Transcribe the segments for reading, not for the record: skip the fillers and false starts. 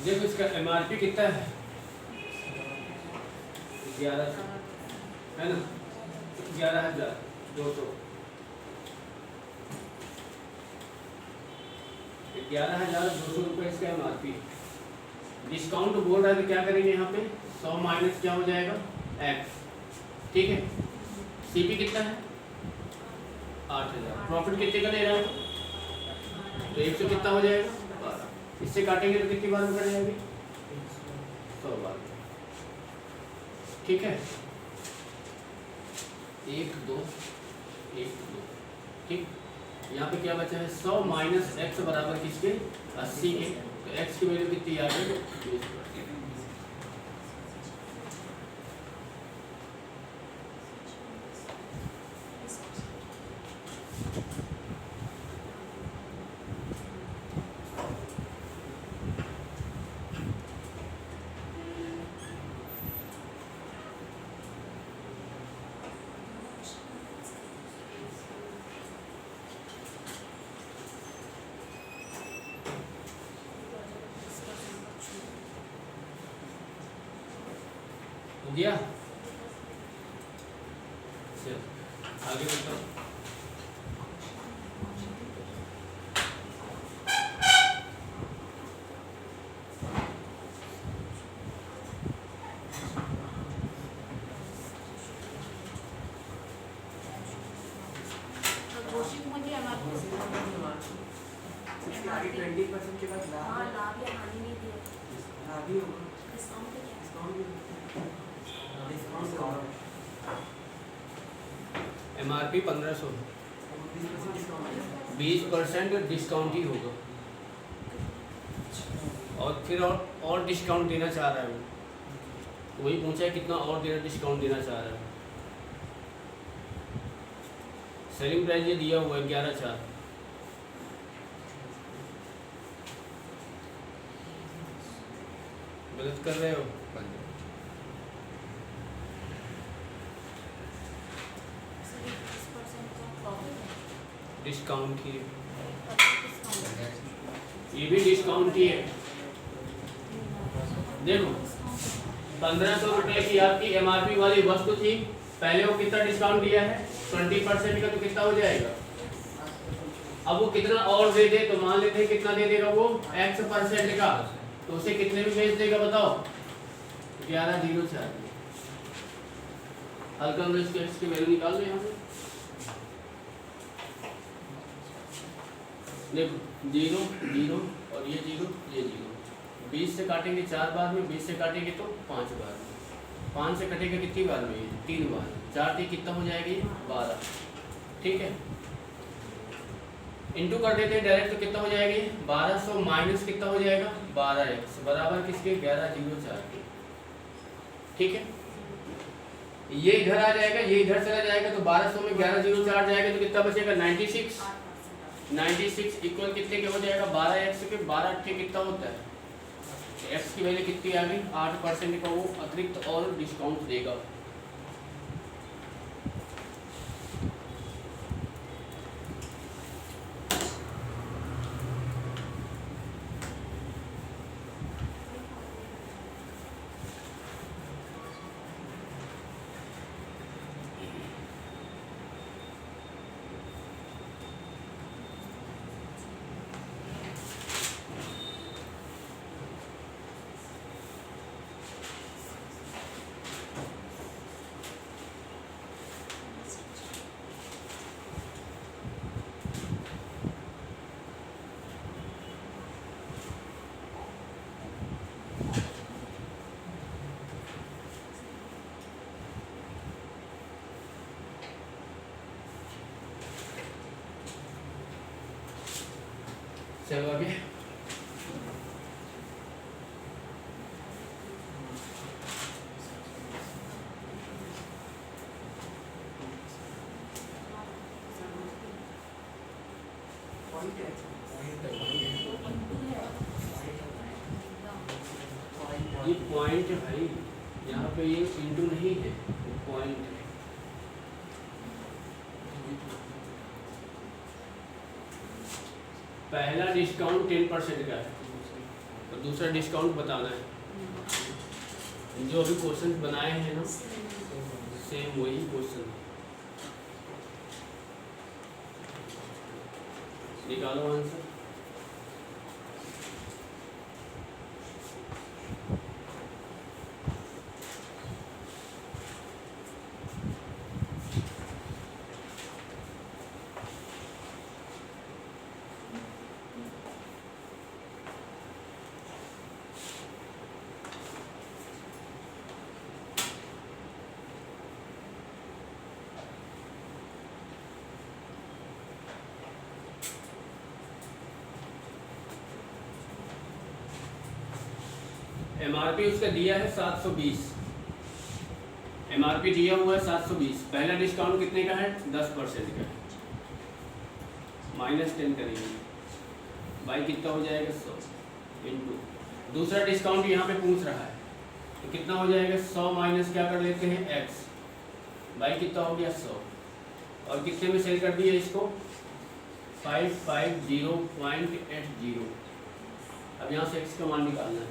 देखो इसका एमआरपी कितना है 11 है ना 11,200 11,200 रुपये इसका एमआरपी। डिस्काउंट बोल रहा है तो क्या करेंगे यहाँ पे 100 माइनस क्या हो जाएगा एक्स, ठीक है। सीपी कितना है 8,000। प्रॉफिट कितने का ले रहा है तो 100 कितना हो जाएगा 12। इससे काटेंगे तो कितनी बार में कट जाएगी 100 बार, ठीक है। 1 2 1 2, ठीक। यहाँ पे क्या बचा है 100 माइनस एक्स बराबर किसके 80 के। तो एक्स की वैल्यू कितनी आ गई 20। हो गया, चल आगे बताओ। आगे 20% के बाद लाभ या हानि नहीं दिया, लाभ ही होगा। एमआरपी 1500, 20% डिस्काउंट ही होगा। और फिर और डिस्काउंट देना चाह रहा है वो, वही पूछा है कितना और देना डिस्काउंट देना चाह रहा है। सेलिंग प्राइस ये दिया हुआ है 11,400। गलत कर रहे हो, डिस्काउंट ही ये भी डिस्काउंट ही है। देखो 1500 रुपए की आपकी एमआरपी वाली वस्तु थी, पहले वो कितना डिस्काउंट दिया है 20% का, तो कितना हो जाएगा। अब वो कितना और दे दे तो मान लेते हैं कितना दे देगा वो x% का, तो उसे कितने में बेच देगा बताओ 11,004। हल्का में इसकी वैल्यू निकाल लो यहाँ से। देखो 0 0 और ये 0 ये 0, 20 से काटेंगे 4 बार में, 20 से काटेंगे तो 5 बार में, 5 से कटेगा कितनी बार में ये 3 बार, 4 से कितना हो जाएगी 12, ठीक है। इंटू कर देते हैं डायरेक्ट तो कितना हो जाएगी 1200 माइनस कितना हो जाएगा 12x बराबर किसके 11,004 के, ठीक है। ये इधर आ जाएगा, ये इधर चला जाएगा, तो 1200 में 11,004 जाएगा तो कितना बचेगा 96। 96 इक्वल कितने के हो जाएगा 12x के, 12 8 कितना होता है x की वैल्यू कितनी आ गई 8% का वो अतिरिक्त और डिस्काउंट देगा। चलो आगे ये पॉइंट है भाई, यहाँ पे ये इंटू नहीं है, पॉइंट है। पहला डिस्काउंट 10% का है, और दूसरा डिस्काउंट बताना है। जो अभी क्वेश्चन बनाए हैं ना सेम वही क्वेश्चन निकालो आंसर। एमआरपी उसका दिया है 720, एमआरपी दिया हुआ है 720। पहला डिस्काउंट कितने का है? 10% का है, -10 करेंगे भाई कितना हो जाएगा 100 इंटू दूसरा डिस्काउंट यहाँ पे पूछ रहा है तो कितना हो जाएगा 100 माइनस क्या कर लेते हैं x भाई कितना हो गया 100 और कितने में सेल कर दिया इसको 550.80। अब यहाँ से x का मान निकालना है।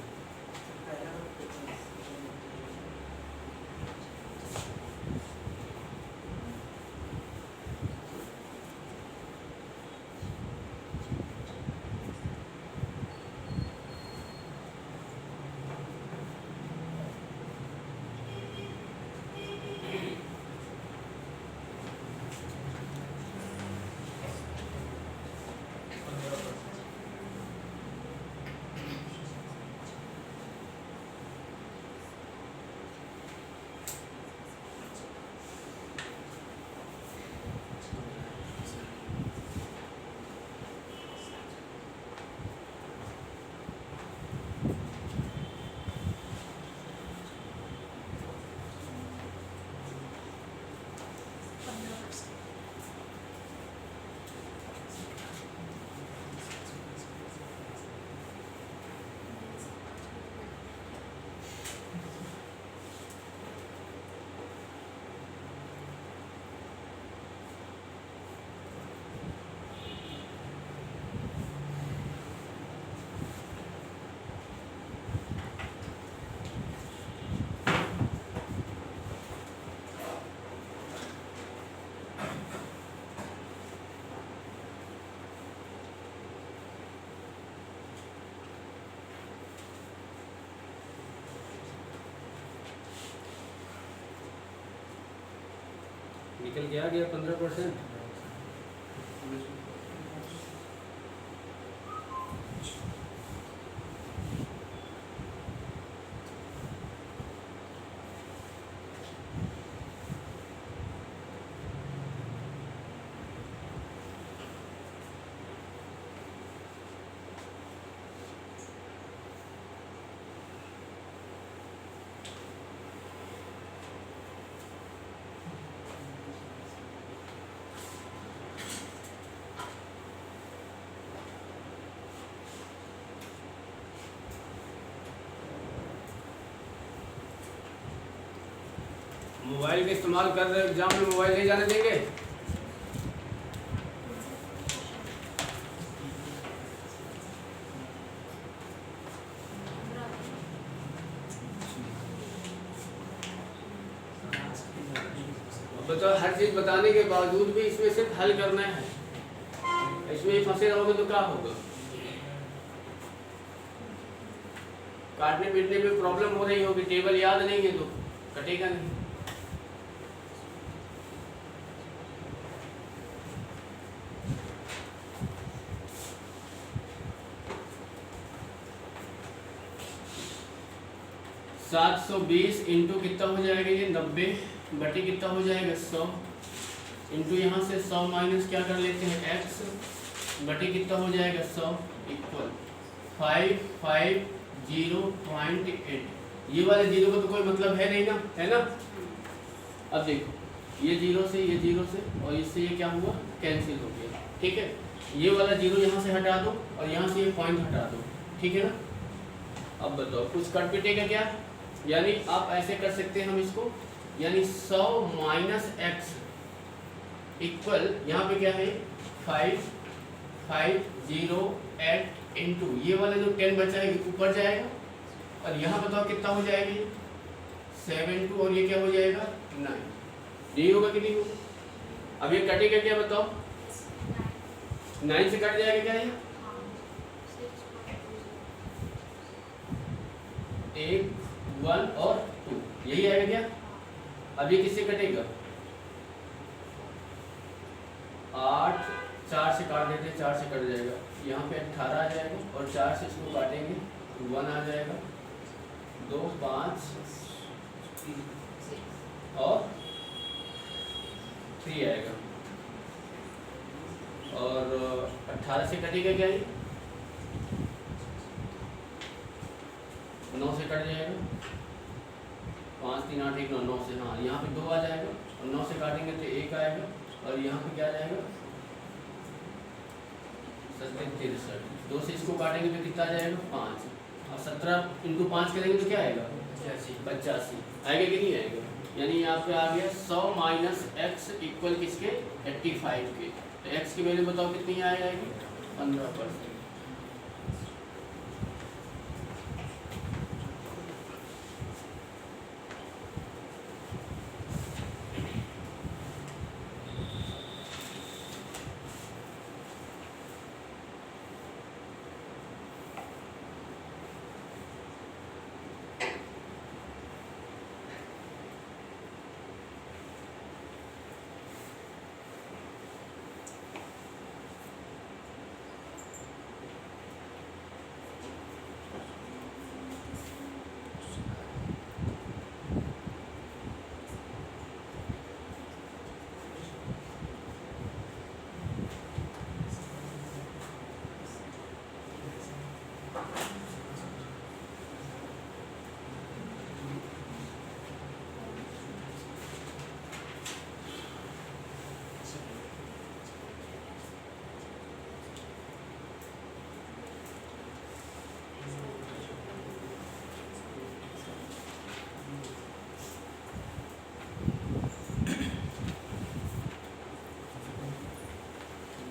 निकल गया 15%। मोबाइल का इस्तेमाल कर रहे एग्जाम में मोबाइल नहीं जाने देंगे। बताओ हर चीज बताने के बावजूद भी इसमें सिर्फ हल करना है, इसमें ही फंसे रहोगे तो क्या होगा? काटने पीटने में प्रॉब्लम हो रही होगी, टेबल याद नहीं है तो कटेगा नहीं। सात 720 इंटू कितना हो जाएगा ये 90 बटी कितना हो जाएगा 100 इंटू यहाँ से 100 माइनस क्या कर लेते हैं x बटी कितना हो जाएगा 100 इक्वल 550.8। ये वाले जीरो का तो कोई मतलब है नहीं ना, है ना। अब देखो ये जीरो से और इससे ये क्या हुआ कैंसिल हो गया, ठीक है। ये वाला जीरो यहाँ से हटा दो और यहाँ से ये पॉइंट हटा दो, ठीक है ना। अब बताओ कुछ कट पिटेगा क्या? यानी आप ऐसे कर सकते हैं हम इसको, यानी 100 माइनस एक्स इक्वल यहाँ पे क्या है 550.8 इनटू ये वाला जो 10 बचा है ऊपर जाएगा, और यहाँ बताओ कितना हो जाएगा ये 7 2, और ये क्या हो जाएगा 9। यही होगा कि नहीं होगा? अब ये कटेगा क्या बताओ, 9 से कट जाएगा क्या ये 1 1 और 2, यही आएगा क्या? अब ये किससे कटेगा 8 4 से काट देते हैं, 4 से कट जाएगा, यहाँ पे 18 आ जाएगा, और 4 से इसको काटेंगे तो 1 आ जाएगा, 2 5 और 3 आएगा, और 18 से कटेगा क्या ये 9 से कट जाएगा, 5 3 8 1 9, 9 से, हाँ यहाँ पे 2 आ जाएगा, और 9 से काटेंगे तो 1 आएगा, और यहाँ पे क्या आ जाएगा 63, 2 से इसको काटेंगे तो कितना आ जाएगा 5, और 17 इंटू 5 करेंगे तो क्या आएगा 85 आएगा कि नहीं आएगा? यानी यहाँ पे आ गया 100 माइनस एक्स इक्वल किसके 85 के, तो एक्स की वैल्यू बताओ कितनी आ जाएगी 15%।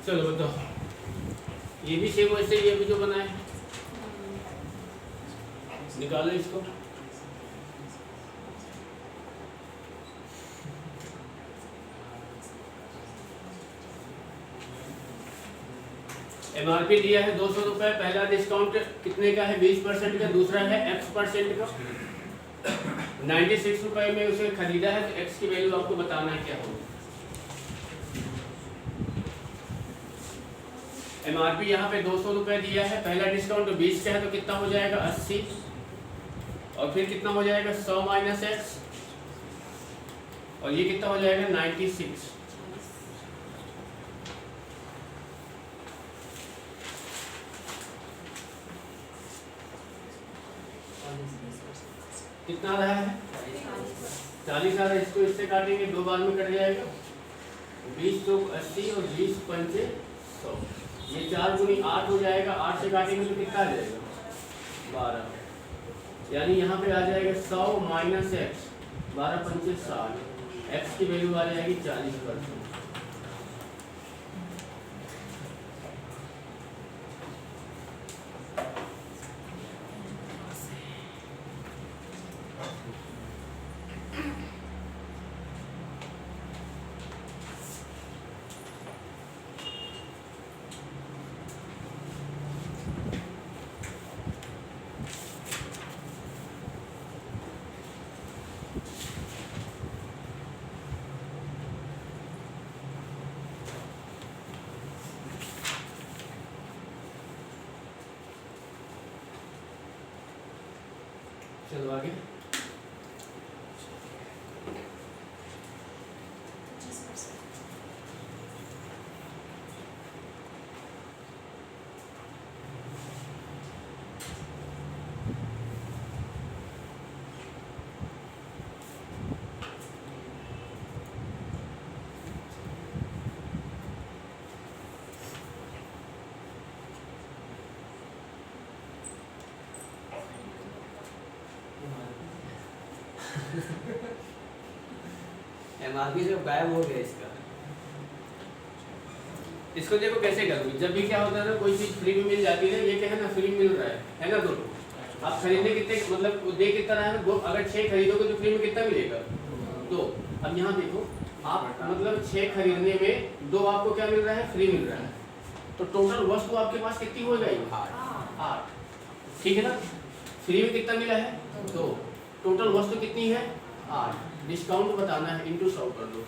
चलो बताओ, ये भी सेम वैसे ही अभी जो बना है, निकालो इसको। एमआरपी दिया है 200 रुपए, पहला डिस्काउंट कितने का है 20% का, दूसरा है x% का, 96 रुपए में उसे खरीदा है, तो x की वैल्यू आपको बताना है क्या होगी। एमआरपी यहाँ पे 200 रुपए दिया है, पहला डिस्काउंट 20 का है, तो कितना हो जाएगा 80, और फिर कितना हो जाएगा 100 माइनस एक्स, और ये कितना हो जाएगा 96। कितना रहा है 40 आ रहा है, इसको इससे काटेंगे 2 बार में कट जाएगा, 20 तो 80 और 20 पंचे 100, ये 4 गुनी 8 हो जाएगा, 8 से काटेंगे तो कितना आ जाएगा 12, यानी यहाँ पे आ जाएगा 100 माइनस एक्स, 12 पंचे 60, एक्स की वैल्यू आ जाएगी 40%। चलो आगे। एमआरपी से गायब हो गया इसका। इसको देखो कैसे करोगे, जब भी क्या होता है ना कोई चीज फ्री में मिल जाती है, ये क्या है ना फ्री मिल रहा है ना दोनों। आप खरीदने कितने मतलब दे कितना रहा है ना, दो, अगर 6 खरीदोगे तो फ्री में कितना मिलेगा 2। अब यहाँ देखो आप मतलब 6 खरीदने में 2 आपको क्या मिल रहा है, फ्री मिल रहा है, तो टोटल वस्तु आपके पास कितनी हो जाएगी 8। ठीक है ना, फ्री में कितना मिला है 2, टोटल वस्तु कितनी है 8, डिस्काउंट बताना है इंटू 100 कर दो।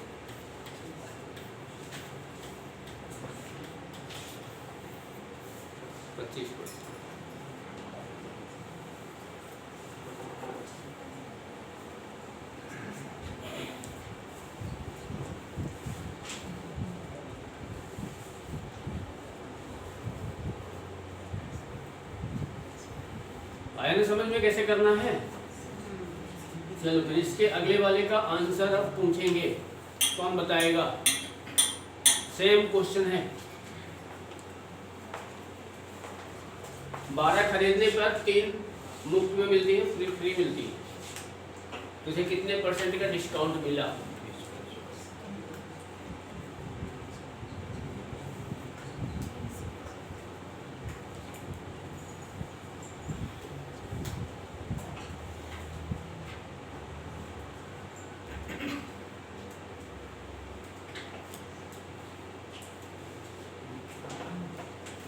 आया ना समझ में कैसे करना है। चलो फिर इसके अगले वाले का आंसर अब पूछेंगे, कौन बताएगा। सेम क्वेश्चन है, 12 खरीदने पर 3 मुफ्त में मिलती है, फ्री मिलती है, तुझे कितने % का डिस्काउंट मिला।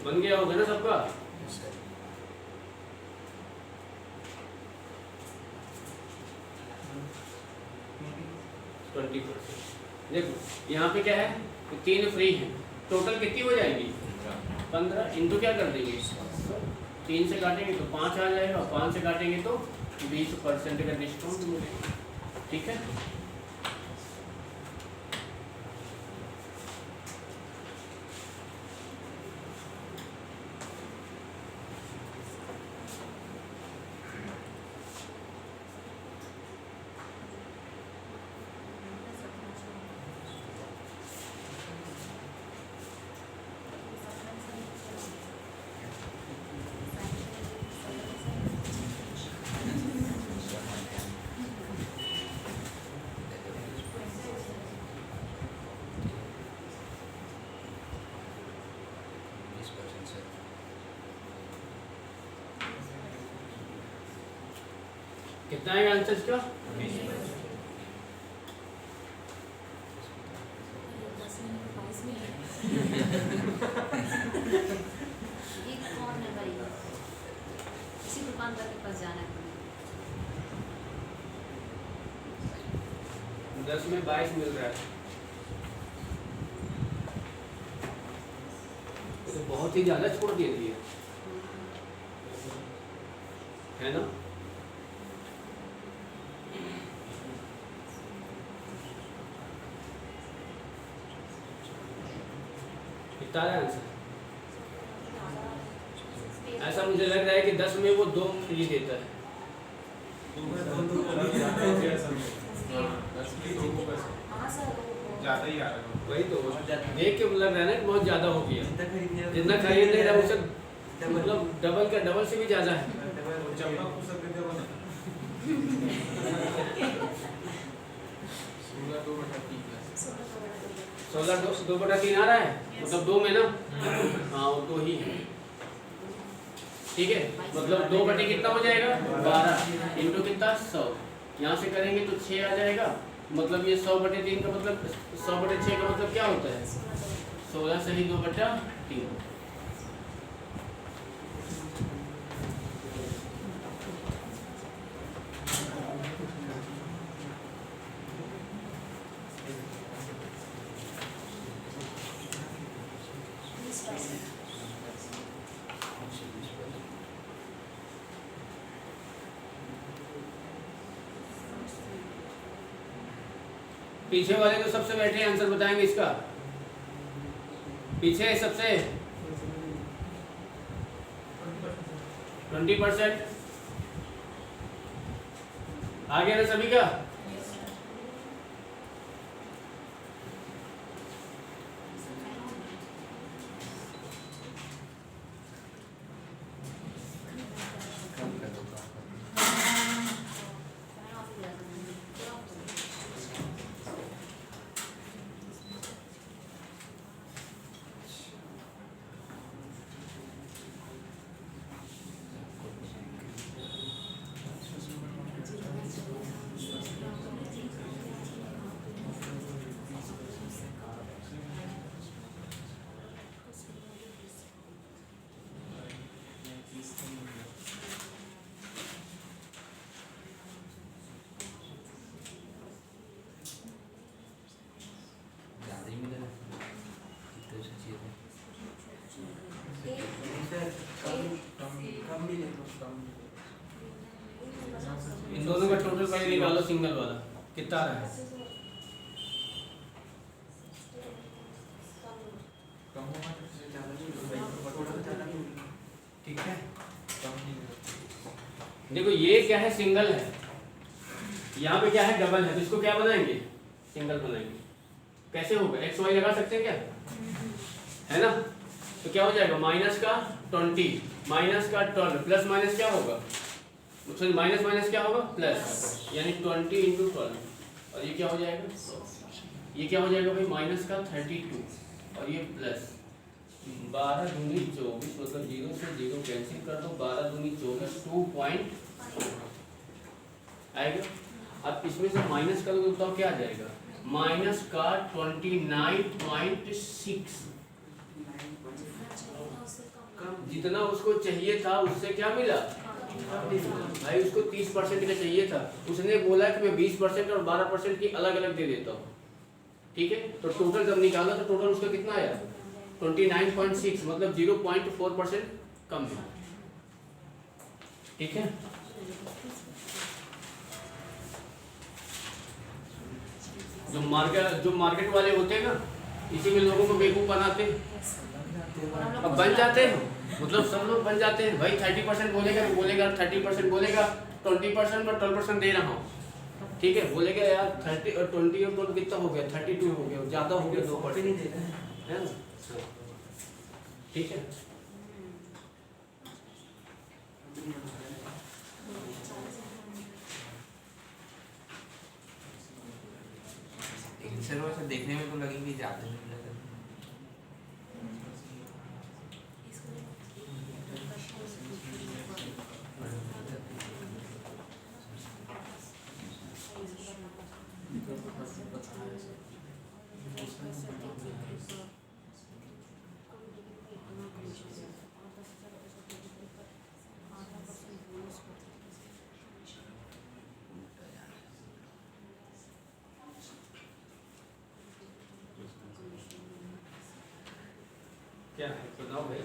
बन गया होगा ना सबका। देखो यहाँ पे क्या है, 3 फ्री है, टोटल कितनी हो जाएगी 15, इंटू क्या कर देंगे 3 से काटेंगे तो 5 आ जाएगा, 5 से काटेंगे तो 20% का डिस्काउंट मिलेगा। ठीक है, कितना है आंसर इसका 10 में 22 मिल रहा है, तो बहुत ही ज्यादा छोड़ दे दिए है ना। कितना है आंसर, ऐसा मुझे लग रहा है कि 10 में वो 2 फ्री देता है। ज्यादा ही आ रहा है, वही तो देख के लग रहा है ना बहुत ज्यादा हो गया, जितना खरीद ले रहा है उससे मतलब डबल का डबल से भी ज्यादा है। चप्पल को सब दे दो ना 16/2/3 आ रहा है, मतलब 2 में ना, हाँ वो 2 ही है। ठीक है, मतलब 2 बटे कितना हो जाएगा 12 इंटू कितना 100, यहाँ से करेंगे तो 6 आ जाएगा, मतलब ये 100/3 का मतलब 100/6 का मतलब क्या होता है 16 सही 2/3। पीछे वाले तो सबसे बैठे आंसर बताएंगे इसका, पीछे सबसे 20%। आ गया ना सभी का। ये निकालो सिंगल वाला कितना आ रहा है। कम होगा तो ज़्यादा नहीं होगा, थोड़ा सा ज़्यादा नहीं होगा। ठीक है, कम नहीं होगा। देखो ये क्या है, सिंगल है, यहाँ पे क्या है, डबल है, तो इसको क्या बनाएंगे, सिंगल बनाएंगे। कैसे होगा, एक्स वाई लगा सकते हैं क्या, है ना। तो क्या हो जाएगा, माइनस का 20 माइनस का 12 प्लस माइनस क्या होगा, सॉरी माइनस माइनस क्या होगा प्लस, यानी 20 इंटू 12 और ये क्या हो जाएगा, ये क्या हो जाएगा भाई, माइनस का 32 और ये प्लस 12 दूनी 24, मतलब 0 से 0 कैंसिल कर दो, 12 दूनी 24 2 पॉइंट आएगा। अब इसमें से माइनस करोगे तो क्या आ जाएगा, माइनस का 29.6, जितना उसको चाहिए था उससे क्या मिला भाई, उसको 30% का चाहिए था, उसने बोला कि मैं 20% और 12% की अलग अलग दे देता हूँ। ठीक है, तो टोटल जब निकाला तो टोटल उसका कितना आया 29.6, मतलब 0.4% कम है। ठीक है, जो मार्केट वाले होते हैं ना, इसी में लोगों को बेवकूफ बनाते हैं। अब बन जाते हैं, मतलब सब लोग बन जाते हैं भाई, 30% बोलेगा तो बोलेगा 30% बोलेगा, 20% और 12% दे रहा हूँ। ठीक है, बोलेगा यार 30 और 20 और 12 कितना हो गया, 32 हो गया, ज़्यादा हो गया 2% नहीं दे रहा है ना। ठीक है, सर वैसे देखने में तो लगेंगे ज़्यादा नहीं लगा। क्या है बताओ भाई।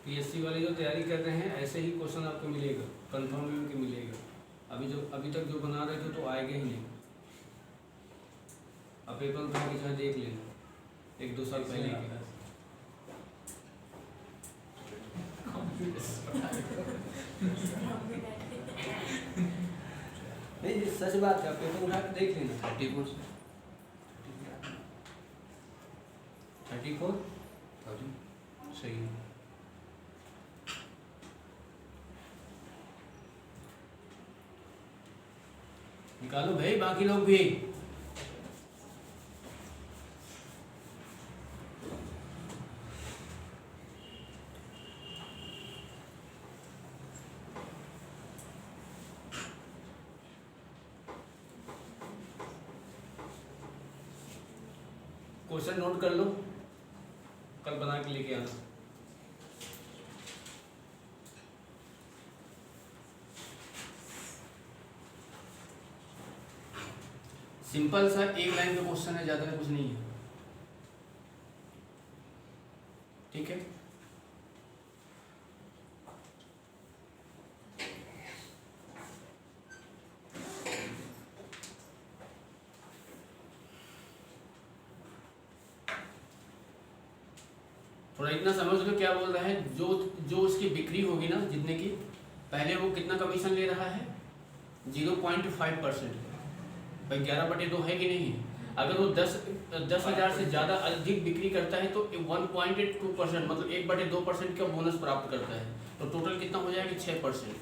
पीएससी वाले जो तैयारी कर रहे हैं ऐसे ही क्वेश्चन आपको मिलेगा, कंफर्म भी मिलेगा। अभी तक जो बना रहे थे तो आएगा ही नहीं। अब पेपर उठा के चाहे देख लेना 1-2 साल पहले के। नहीं सच बात है, पेपर उठा के देख लेना। 34 सही है। निकालो भाई बाकी लोग भी। क्वेश्चन नोट कर लो, कल बना के लेके आना। सिंपल सा एक लाइन का क्वेश्चन है, ज्यादा कुछ नहीं है, ठीक है। थोड़ा इतना समझ लो क्या बोल रहा है। जो उसकी बिक्री होगी ना जितने की, पहले वो कितना कमीशन ले रहा है 0.5%। भाई 11/2 है कि नहीं? अगर वो 10,000 से ज़्यादा अधिक बिक्री करता है तो 1.2% मतलब 1/2% का बोनस प्राप्त करता है। तो टोटल कितना हो जाएगा 6%।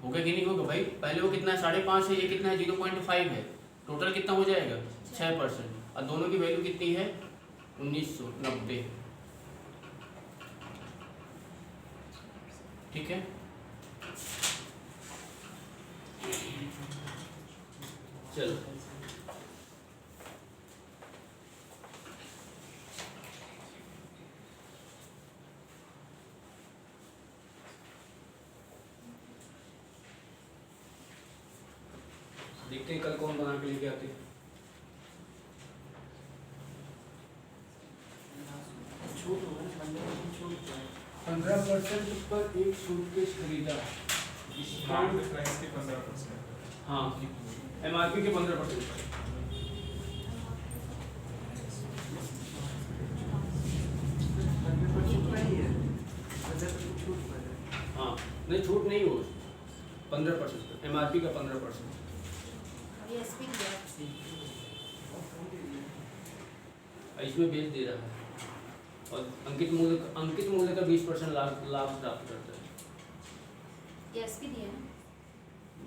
होगा कि नहीं होगा भाई? पहले वो कितना है 5.5 है, ये कितना है 0.5 है, टोटल कितना हो जाएगा 6%। और दोनों की वैल्यू कितनी है 1990, ठीक है। चलो देखते हैं कल कौन बना के लेके आते हैं। छूट होगा ना, 15% छूट है। 15% पर एक सूटकेस खरीदा, मार्केट प्राइस के 15%। हाँ MRP के 15%। हाँ नहीं छूट नहीं हो 15%, MRP का 15%। इसमें बेच दे रहा है और अंकित मूल्य का 20% लाभ प्राप्त करता है। एसपी दिया है,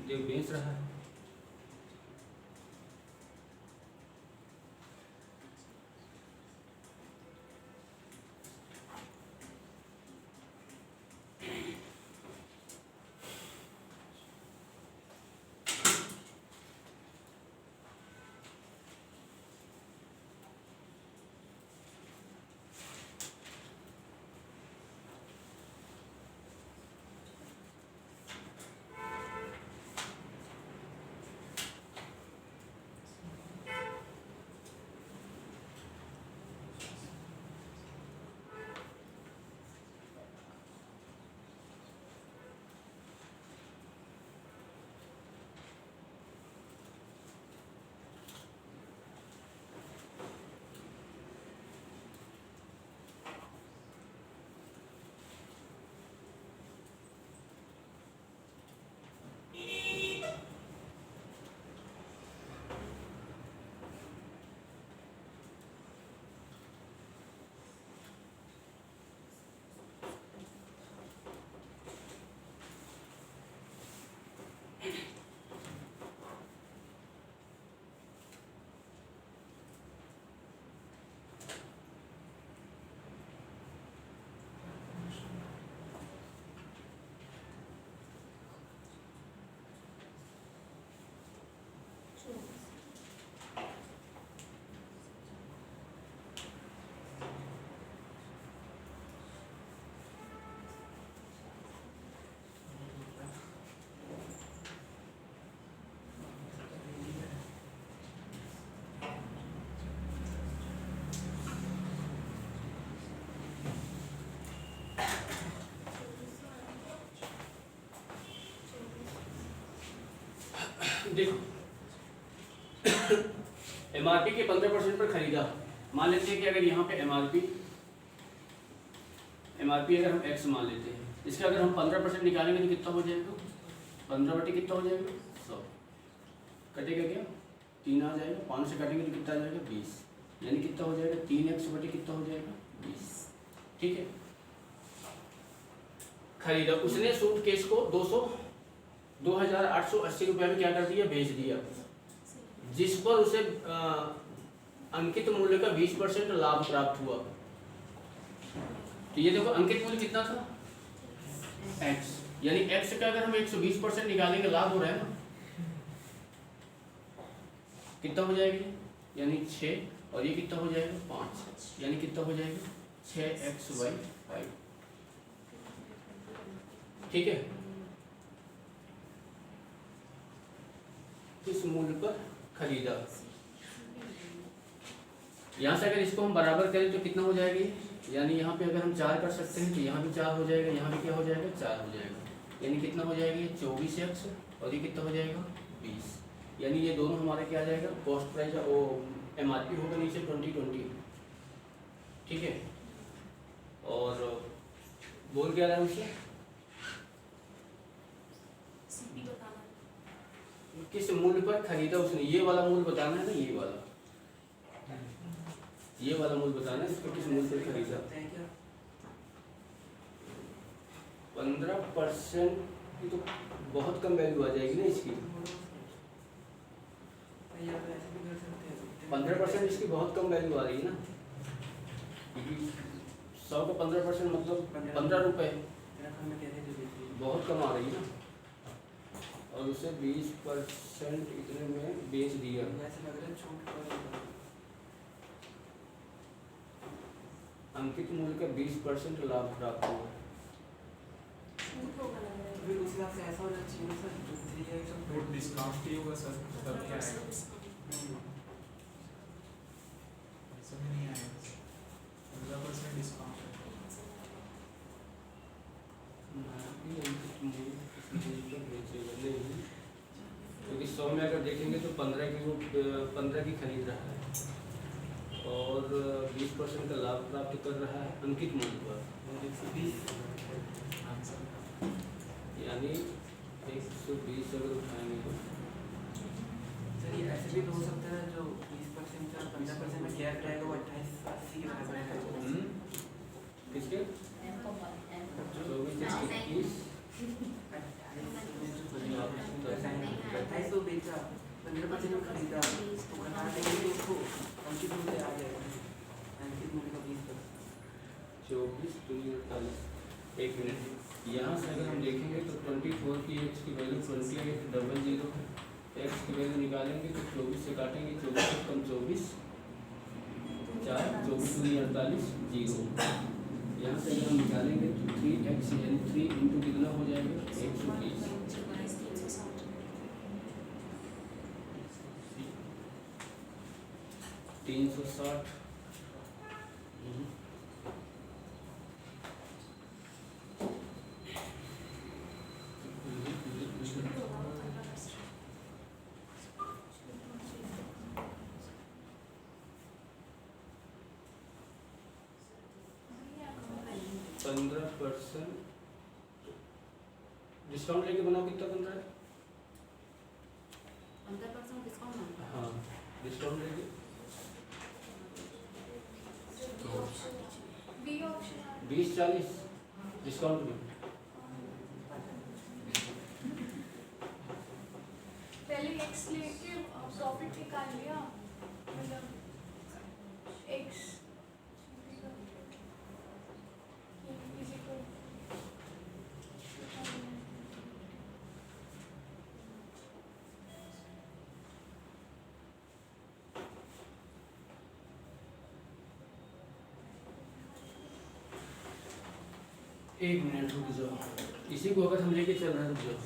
देव बेच रहा है। देखो MRP के 15% पर खरीदा, मान लेते हैं कि अगर यहाँ पे MRP अगर हम X मान लेते हैं, इसका अगर हम 15% निकालेंगे तो कितना हो जाएगा 15 कितना हो जाएगा 100, कटेगा क्या 3 आ जाएगा, 5 से काटेंगे तो कितना आ जाएगा 20, यानी कितना हो जाएगा 3x कितना हो जाएगा 20, ठीक है। खरीदा उसने सूटकेस को 2,880 रुपये में क्या कर दिया बेच दिया, जिस पर उसे अंकित मूल्य का 20% लाभ प्राप्त हुआ। तो ये देखो अंकित मूल्य कितना था x, यानी x का अगर हम 120% निकालेंगे लाभ हो रहा है ना, कितना हो जाएगी यानी 6 और ये कितना हो जाएगा 5, यानी कितना हो जाएगा 6x/5। ठीक है, किस मूल्य पर खरीदा। यहाँ से अगर इसको हम बराबर करें तो कितना हो जाएगा ये, यानी यहाँ पे अगर हम 4 कर सकते हैं तो यहाँ भी 4 हो जाएगा, यहाँ भी क्या हो जाएगा 4 हो जाएगा, यानी कितना हो जाएगा ये 24x और ये कितना हो जाएगा 20, यानी ये दोनों हमारे क्या आ जाएगा कॉस्ट प्राइस वो MRP होगा नीचे 2020। ठीक है, और बोल क्या रहा है मुझसे, किस मूल्य पर खरीदा उसने, ये वाला मूल्य बताना है ना, ये वाला मूल्य बताना है, इसको किस मूल्य पर खरीदा। 15% की तो बहुत कम वैल्यू आ जाएगी ना इसकी, 15% इसकी बहुत कम वैल्यू आ रही है ना, क्योंकि 100 का 15% मतलब 15 रुपये, बहुत कम आ रही है ना, और उसे 20% इतने में बेच दिया। अंकित मूल्य का 20% लाभ प्राप्त हुआ। वो डिस्काउंट ही होगा सर, तब क्या आएगा, ऐसा भी नहीं आएगा, 15% डिस्काउंट है। क्योंकि 100 में अगर देखेंगे तो 15 की खरीद रहा है और 20% का लाभ प्राप्त कर रहा है अंकित मूल्य पर, यानी 120 अगर उठाएंगे तो ऐसे भी तो हो सकता है जो 20% का 15% में गैप रहेगा वो 28-80 के बराबर है। किसके 28 तो बेचा, 15% में खरीदा तो घटा देंगे तो उसको अंकित मूल्य आ जाएगा, अंकित मूल्य का 20%। 24 48, एक मिनट, यहाँ से अगर हम देखेंगे तो 24 की x की वैल्यू 2800 है, x की वैल्यू निकालेंगे तो 24 से काटेंगे, 24 से कम 24, 4 24 दूनी 48 0। यहाँ से अगर हम निकालेंगे तो 3x यानी 3 इंटू कितना हो जाएगा 120, 360। डिस्काउंट लेके बनाओ कितना बन रहा है, 15% डिस्काउंट। हाँ डिस्काउंट लेके 20-40 डिस्काउंट में, पहले एक्स लेके प्रॉफिट निकाल लिया, मतलब एक्स एक मिनट रुक जाओ, इसी को अगर हम लेके चल रहे हैं, रुक जाओ,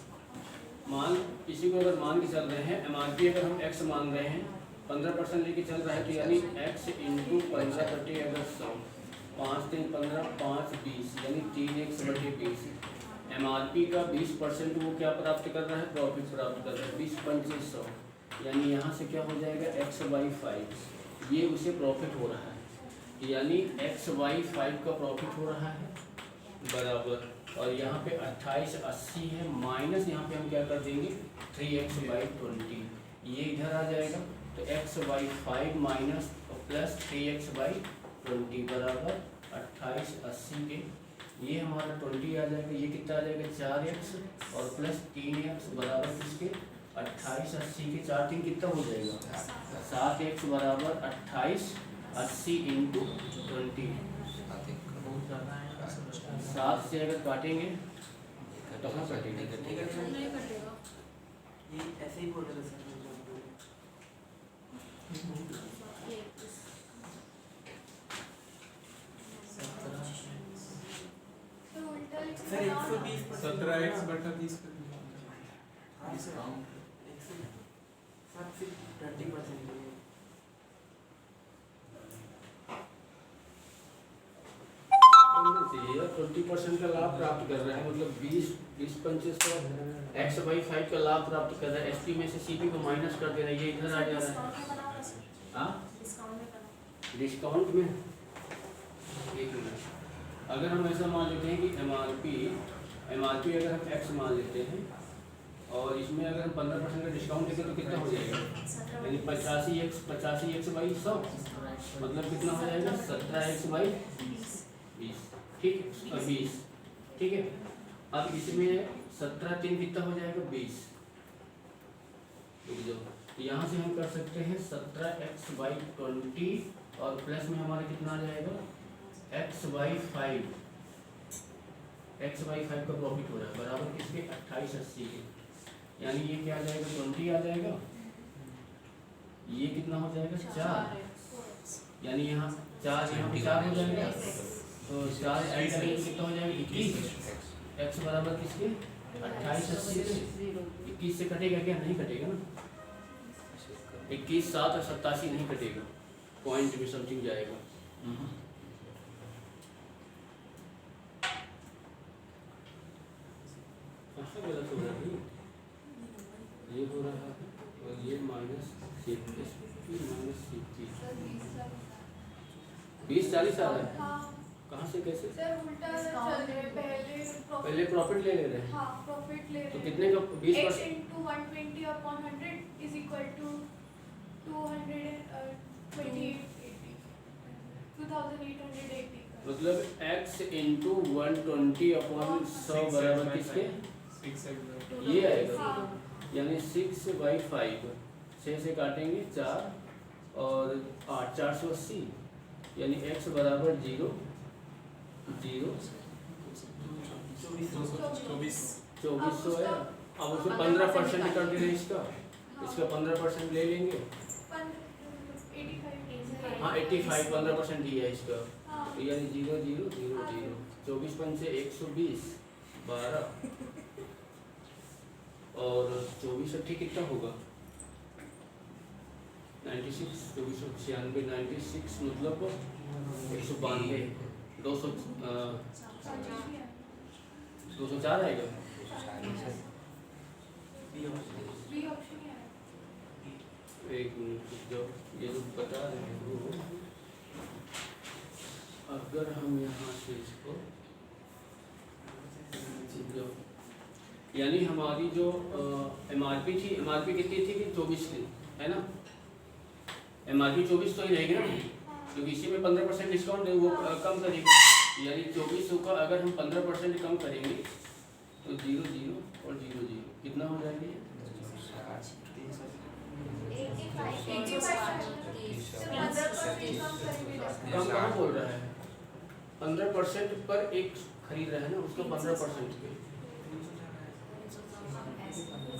मान इसी को अगर मान के चल रहे हैं, MRP अगर हम x मान रहे हैं, 15% लेके चल रहा है तो यानी x इंटू 15 बटे अगर 100, 5 3 15 5 20 यानी 3x बटे 20, MRP का 20% वो क्या प्राप्त कर रहा है, प्रॉफिट प्राप्त कर रहा है, 20 पंचे 100, यानी यहाँ से क्या हो जाएगा x/5, ये उसे प्रॉफिट हो रहा है, यानी x/5 का प्रॉफिट हो रहा है बराबर, और यहाँ पे 2880 है, माइनस यहाँ पे हम क्या कर देंगे 3x/20, ये इधर आ जाएगा तो x/5 माइनस प्लस 3x/20 बराबर 2880 के, ये हमारा 20 आ जाएगा, ये कितना आ जाएगा 4x और प्लस 3x बराबर किसके 2880 के, 4 3 कितना हो जाएगा 7x बराबर 2880 इंटू 20, 7 से अगर काटेंगे तो कहाँ काटेंगे, नहीं कटेगा, ये ऐसे ही बोल रहे थे सर। पहले सर 120 17x बटा 30 कर दीजिए। हाँ सर डिस्काउंट सब सिर्फ 20% है। चाहिए 20% का लाभ प्राप्त कर रहा है, मतलब 20 पंचे सौ एक्स बाई 5 का लाभ प्राप्त कर रहा है। एसपी में से सीपी को माइनस कर दे रहा है, ये इधर आ जा रहा है। हाँ डिस्काउंट में एक मिनट, अगर हम ऐसा मान लेते हैं कि एमआरपी अगर हम एक्स मान लेते हैं और इसमें अगर हम 15% का डिस्काउंट देते तो कितना हो जाएगा, यानी 85x बाई 100 मतलब कितना हो जाएगा 17x बाई 20, ठीक है, 20, ठीक है। अब इसमें 17 3 कितना हो जाएगा 20, यहाँ से हम कर सकते हैं 17x बाई 20 और प्लस में हमारा कितना आ जाएगा x बाई 5 का प्रॉफिट हो रहा है बराबर किसके 2880 के, यानी ये क्या आ जाएगा 20 आ जाएगा, ये कितना हो जाएगा 4, यानी यहाँ 4 यहाँ पे 4 हो जाएगा, तो 4 ऐड करेंगे तो कितना हो जाएगा 21, x बराबर किसके 2880 से 21 से कटेगा क्या, नहीं कटेगा ना, 21 7 और 87 नहीं कटेगा, पॉइंट में समथिंग जाएगा। गलत हो रहा है, ये हो रहा है और ये माइनस 20 40 आ रहा है, कहाँ से कैसे सर उल्टा चल रहे हैं, पहले प्रॉफिट ले ले रहे हैं, हाँ प्रॉफिट ले तो रहे कितने का 20% x into 120 upon 100 is equal to 2880 मतलब x इंटू 120 अपॉन 100 बराबर किसके 6x ये आएगा, हाँ यानी 6 बाई 5 6 से काटेंगे 4 और 8 480, यानी x बराबर 0 0 2400 है। अब उसमें 15% कर दे रहे हैं इसका 15% ले लेंगे, हाँ 85 15% दिया है इसका, तो यानी 0 0 0 0 24 पंचे 120 12 और 24 अट्ठी कितना होगा 96 2496 96 मतलब 192 204 आएगा। एक मिनट जो ये जो बता रहे हैं वो, अगर हम यहाँ से इसको यानी हमारी जो एमआरपी थी, एमआरपी कितनी थी कि 24 थी, है ना, एमआरपी 24 तो ही रहेगी ना, क्योंकि इसी में 15% डिस्काउंट है वो कम करेगी, यानी 2400 का अगर हम 15% कम करेंगे तो 0 0 और 0 0 कितना हो जाएगा, कम कहाँ बोल रहा है, 15% पर एक खरीद रहा है ना उसको 15% पे,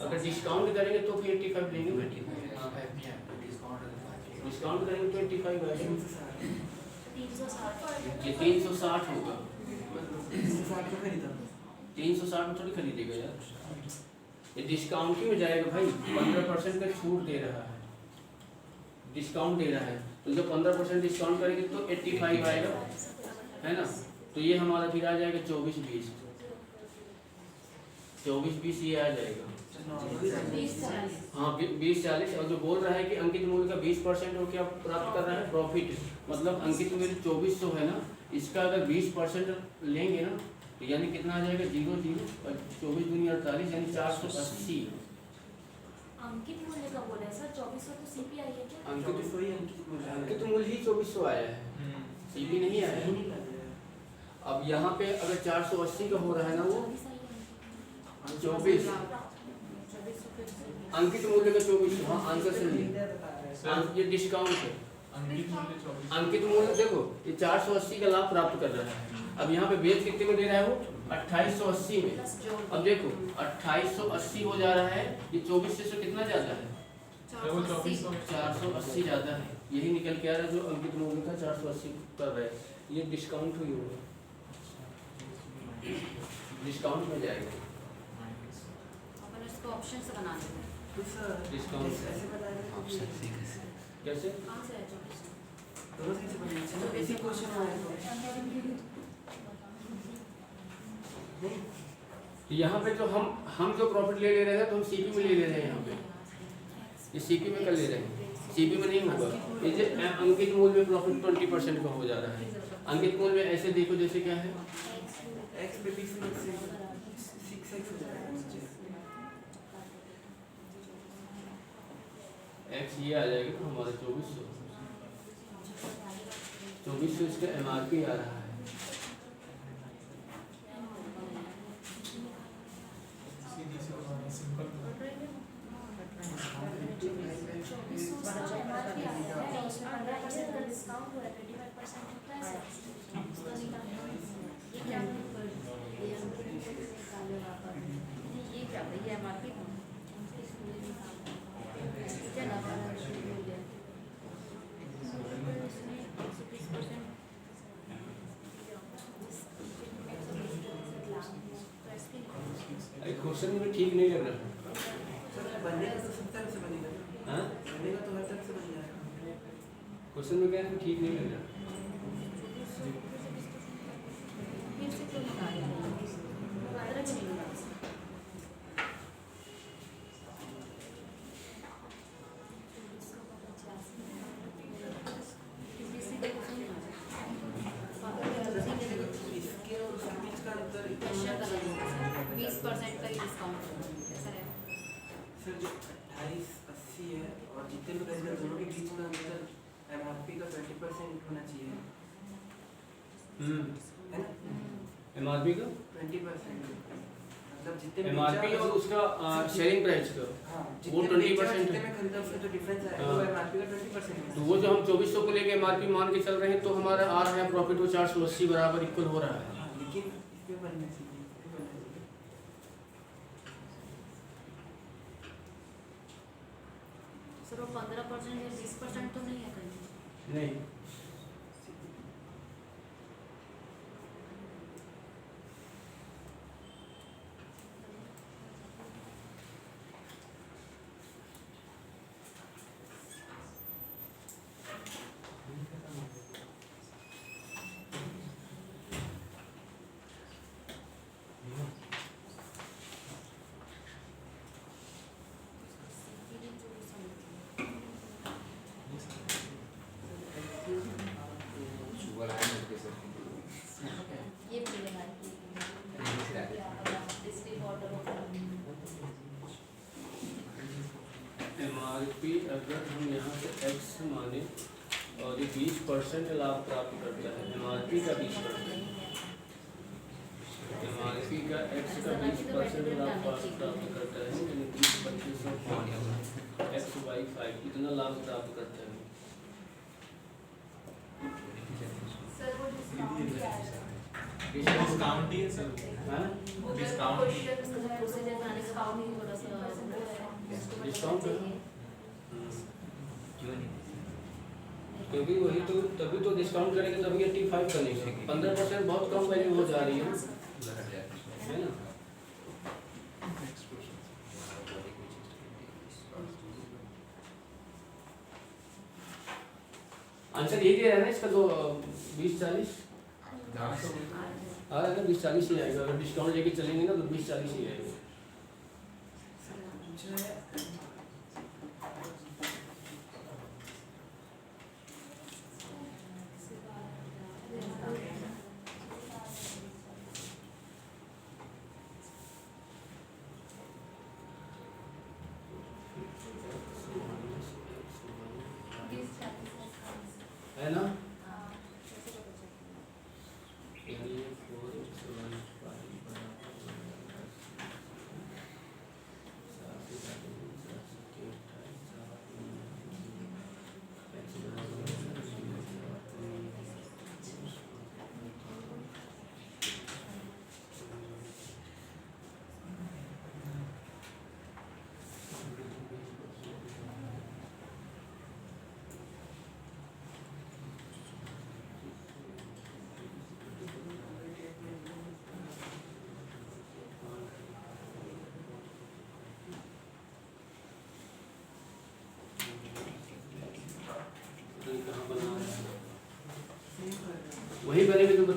अगर डिस्काउंट करेंगे तो फिर 85 लेंगे, डिस्काउंट करेंगे तो 85 आएगा, ये 360 होगा, 360 में थोड़ी खरीदेगा यार, ये डिस्काउंट ही में जाएगा भाई, 15% का छूट दे रहा है, डिस्काउंट दे रहा है, तो जब 15% डिस्काउंट करेंगे तो 85 आएगा, है ना, तो ये हमारा फिर आ जाएगा 24 20 ये आ जाएगा, हाँ 20 40, और जो बोल रहा है कि अंकित मूल्य का 20% हो क्या प्राप्त कर रहा है प्रॉफिट, मतलब अंकित मूल्य 2400 है ना, इसका अगर 20% लेंगे ना तो यानी कितना आ जाएगा 0 0 और 24 दूनी 48 यानी 480। अंकित मूल्य का बोला है सर, 2400 तो सीपी आई है क्या? अंकित मूल्य ही 2400 आया है, सीपी नहीं आया है। अब यहाँ पे अगर 480 का हो रहा है ना वो 24, अंकित मूल्य का 2400, हाँ आंसर सही है, ये डिस्काउंट है, अंकित मूल्य देखो ये 480 का लाभ प्राप्त कर रहा है, अब यहाँ पे बेच कितने में दे रहा है वो 2880 में, अब देखो 2880 हो जा रहा है, ये 24 से कितना ज्यादा है 480 ज्यादा है, यही निकल के आ रहा है जो अंकित मूल्य का 480 कर रहा है, ये डिस्काउंट हुई होगा। डिस्काउंट में जाएगा। अपन इसको ऑप्शन से बना देंगे। तो सर Discount. ऐसे बताया ऑप्शन सी कैसे कैसे? कहाँ से है 24? दोनों चीज़ से बनेगा। चलो बेसिक क्वेश्चन आया तो नहीं यहाँ पे जो हम जो प्रॉफिट ले रहे हैं तो हम सीपी में ले रहे हैं। यहाँ पे ये सीपी में कर ले रहे हैं, सीपी में नहीं होगा। ये जो अंकित मूल्य में प्रॉफिट 20% का हो जा रहा है। अंकित मूल्य में ऐसे देखो जैसे क्या है, x पे फिक्स में से 6x हो जाएगा नीचे। एक्स ये आ जाएगा तो हमारा 2400 इसका MRP आ रहा है। सीधी सी सिंपल डिस्काउंट हुआ है 25% होता है सर। उसका निकालना है। ये क्या ये क्या भाई ये MRP का क्या ना क्वेश्चन में ठीक नहीं लग रहा। सर बनेगा तो सब तरह से बनेगा। हाँ, बनेगा तो हर तरह से बन जाएगा। क्वेश्चन में क्या है ठीक नहीं लग रहा। फिर से क्यों निकाल रहे हैं? पंद्रह क्यों नहीं निकाल सकते? किसी को कुछ नहीं आ सकता। इसके और उस बीच का अंतर प्रेशर का लगेगा सर 20% का ही डिस्काउंट कैसा रहेगा? सर जो 2880 है और जितने भी खरीदा दोनों के बीच का अंतर MRP का 20% होना चाहिए, है ना? MRP का 20% मतलब जितने भी MRP बेचा- और उसका शेयरिंग प्राइस का हाँ, वो जितने 20% जितने में खरीदा उसका जो डिफरेंस आएगा हाँ। वो MRP का 20% तो वो जो हम 2400 को लेके MRP मान के चल रहे हैं तो हमारा आ रहा है प्रॉफिट वो 480 बराबर इक्वल हो रहा है। हाँ, लेकिन इसमें बनना चाहिए, इसमें बनना चाहिए। सर वो 15% या 20% तो नहीं है कहीं? नहीं, शुगर है मुझे सर ये पीले भाई डिस्ट्रिक्ट ऑर्डर MRP अगर हम यहाँ से X माने और ये 20% लाभ प्राप्त करता है, MRP का 20%, MRP का X का 20% लाभ प्राप्त करता है, यानी 20-25 X/5 इतना लाभ प्राप्त करता है। सर वो डिस्काउंट क्या है? डिस्काउंट ही है सर। हाँ? डिस्काउंट ही है। प्रोसीजर बनाने के बाद भी थोड़ा सा डिस्काउंट है। क्यों नहीं क्योंकि वही तो तभी तो डिस्काउंट करेंगे तभी 85 बनेगा। 15% बहुत कम वैल्यू हो जा रही है, उधर हट जाए है ना? नेक्स्ट क्वेश्चन आंसर यही दे रहा है ना इसका, तो 20-40 आ रहा है ना, 20-40 ही आएगा। अगर डिस्काउंट लेके चलेंगे ना तो 20-40 ही आएगा। जो है है ना? यानी 4x1 5 बराबर 7 से 7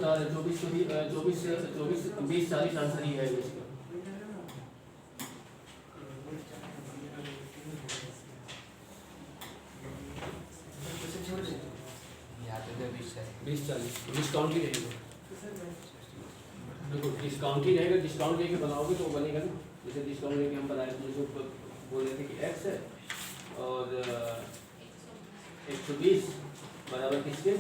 बता रहे 24 तो ही 24 20 40 आंसर ही है इसका। यहाँ पे तो 20 40 डिस्काउंट ही रहेगा। देखो डिस्काउंट ही रहेगा, डिस्काउंट लेके बनाओगे तो वो बनेगा ना। जैसे डिस्काउंट लेके हम बनाए थे, जो बोल रहे थे कि x है और 120 बराबर किसके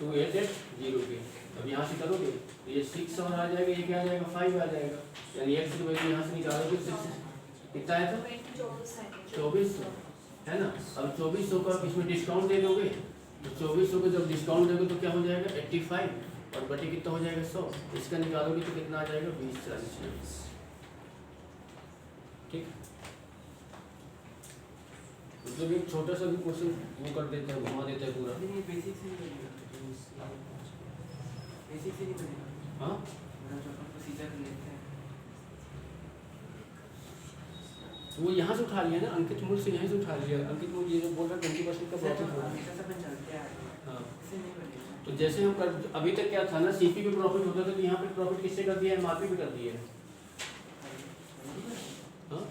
2880 के। अब यहाँ से करोगे तो ये 6 और आ जाएगा, ये क्या आ जाएगा 5 आ जाएगा, यानी x की वैल्यू यहाँ से निकालोगे 6 कितना है तो 2400 है ना। अब 2400 का इसमें डिस्काउंट दे दोगे तो 2400 को जब डिस्काउंट दोगे तो क्या हो जाएगा 85 और बटे कितना हो जाएगा 100। इसका निकालोगे तो कितना आ जाएगा 20 40। ठीक, मतलब एक छोटा सा भी क्वेश्चन वो कर देता है, घुमा देता है पूरा। नहीं बेसिक से नहीं बनेगा, बेसिक से नहीं बनेगा। हाँ मतलब जो अपन प्रोसीजर लेते हैं तो वो यहाँ से उठा लिया ना, अंकित मूल से यहीं से उठा लिया। अंकित मूल ये जो बोल रहा है 20% का प्रॉफिट होगा। हमेशा से अपन चलते आ रहे हैं, हाँ इससे नहीं बनेगा। तो जैसे हम कर अभी तक क्या था ना, सीपी पे प्रॉफिट होता था, तो यहाँ पे प्रॉफिट किससे कर दिया है, एमआरपी पे कर दिया है। हाँ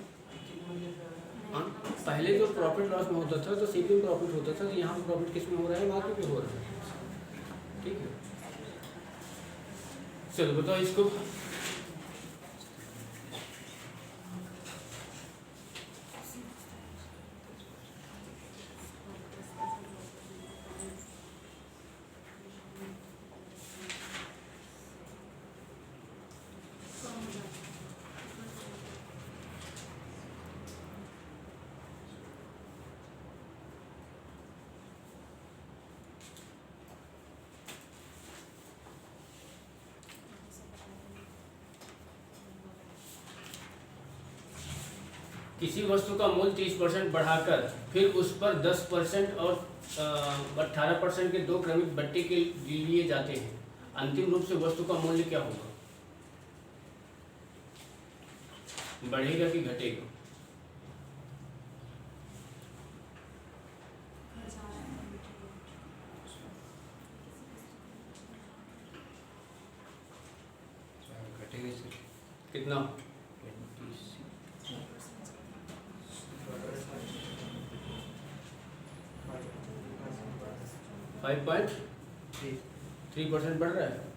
हाँ, पहले जो प्रॉफिट लॉस में होता था तो सीपी में प्रॉफिट होता था, तो यहाँ पे प्रॉफिट किस में हो रहा है, एमआरपी पे हो रहा है। ठीक है, चलो बताओ इसको। किसी वस्तु का मूल्य 30% बढ़ाकर फिर उस पर 10% और 18% के दो क्रमिक बट्टे के लिए जाते हैं, अंतिम रूप से वस्तु का मूल्य क्या होगा, बढ़ेगा कि घटेगा। घटेगा सर कितना 5.3% बढ़ रहा है।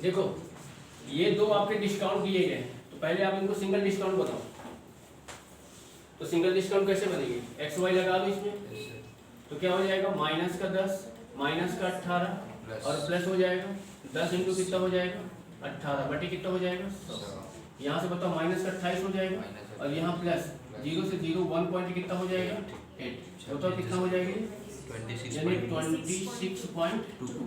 देखो ये दो आपके डिस्काउंट दिए गए हैं, तो पहले आप इनको सिंगल डिस्काउंट बताओ। तो सिंगल डिस्काउंट कैसे बनेगी, एक्स वाई लगा दो इसमें, तो क्या हो जाएगा माइनस का 10 माइनस का 18 और प्लस हो जाएगा 10 इंटू कितना हो जाएगा 18 बटे कितना हो जाएगा 100। यहाँ से बताओ माइनस का 28 हो जाएगा और यहाँ प्लस 0 से 0 1 पॉइंट कितना हो जाएगा 8, बताओ कितना हो जाएगी 26.22।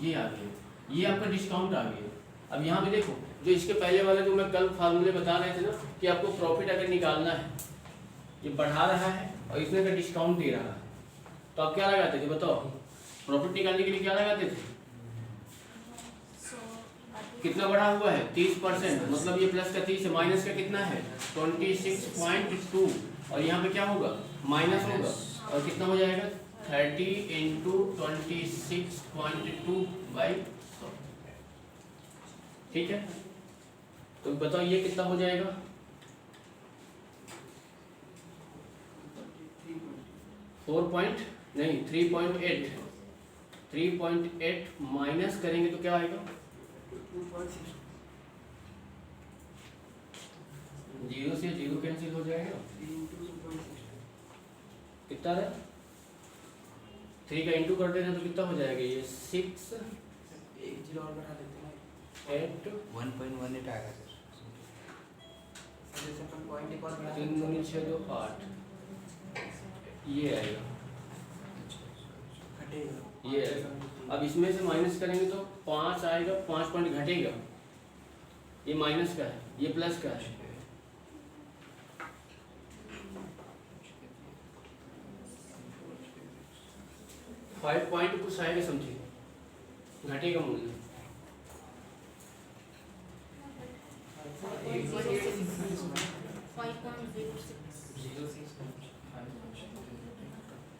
ये आ गया, ये आपका डिस्काउंट आ गया। अब यहाँ पे देखो जो इसके पहले वाले जो मैं कल फार्मूले बता रहे थे ना कि आपको प्रॉफिट अगर निकालना है, ये बढ़ा रहा है और इसमें का डिस्काउंट दे रहा है, तो आप क्या लगाते थे बताओ, प्रॉफिट निकालने के लिए क्या लगाते थे, कितना बढ़ा हुआ है 30%, मतलब ये प्लस का 30 है, माइनस का कितना है 26.2 और यहाँ पे क्या होगा माइनस होगा और कितना हो जाएगा 30 इंटू 26.2 बाई 100। ठीक है, तो बताओ ये कितना हो जाएगा 3.8 माइनस करेंगे तो क्या आएगा 0 से 0 कैंसिल हो जाएगा, कितना रहा 3 का इंटू कर देना तो कितना हो जाएगा ये 6 एक जीरो और बढ़ा देते हैं 8 1.18 आएगा सर। जैसे अपन पॉइंट एक और बढ़ा 3 दूनी 6 2 8 ये आएगा घटेगा ये आएगा। अब इसमें से माइनस करेंगे तो 5 आएगा, 5 पॉइंट घटेगा, ये माइनस का है, ये प्लस का है। फाइव पॉइंट कुछ आएगा समझिए, घटेगा मूल्य।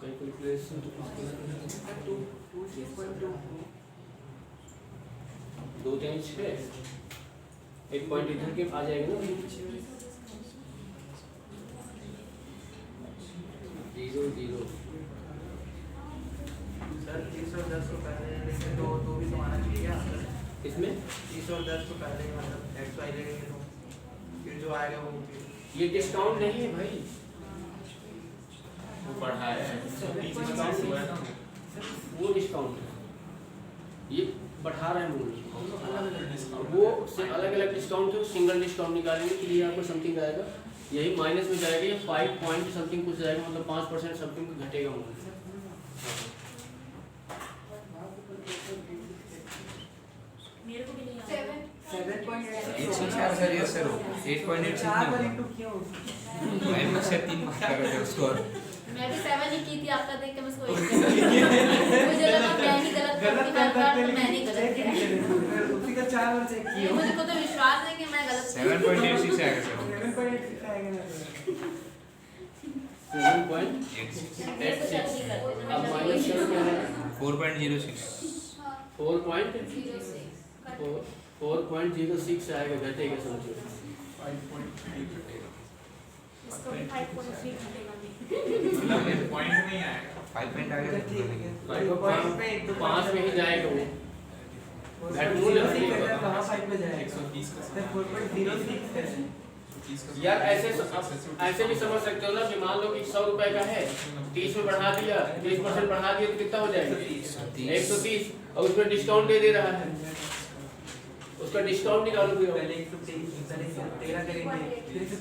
कैलकुलेशन दो 3 6 एक पॉइंट इधर के आ जाएगा ना 0 0। सर 30 और 10 को पहले लेंगे तो भी तो आना चाहिए क्या? इसमें 30 और 10 को पहले मतलब एक्स वाई लेंगे तो फिर जो आएगा वो ये डिस्काउंट नहीं है भाई, वो बढ़ा है, वो डिस्काउंट है, ये बढ़ा रहा है मूल्य। वो से अलग अलग डिस्काउंट है, सिंगल डिस्काउंट निकालेंगे के लिए आपको समथिंग आएगा, यही माइनस में जाएगा, ये 5 पॉइंट समथिंग कुछ जाएगा, मतलब 5% समथिंग घटेगा मूल्य। मेरे को भी नहीं आता। 86 आएगा सर। यस सर 8.86 चार बार इंटू किया हो मैं से 3 मार्क कर रहा स्कोर। मैं भी 7 ही की थी आपका देख के मैं उसको 8 मुझे लगा मैं ही गलत करती हूँ, तो मैंने गलत किया। उसी का 4 बार चेक किया मुझे को तो विश्वास है कि मैं गलत 7.86 आएगा सर। 7.86 आएगा ना 7.86। अब माइनस क्या है? 4.06 4.06 आएगा, घटेगा समझो। 5.3 घटेगा। इसको भी 5.3 घटेगा नहीं। मतलब पॉइंट नहीं आएगा। 5 पॉइंट आ गया। भाई वो 5 में ही जाएगा वो। घट मूल्य घटेगा। कहाँ 5 पे जाएगा? 130 का सर 4.06 है। यार ऐसे भी समझ सकते हो ना कि मान लो कि 100 रुपए का है, 30 में बढ़ा दिया, 30% बढ़ा दिया तो कितना हो जाएगा? 130। और उसमें डिस्काउंट दे रहा है, उसका डिस्काउंट निकालोगे पहले 123 13 करेंगे फिर से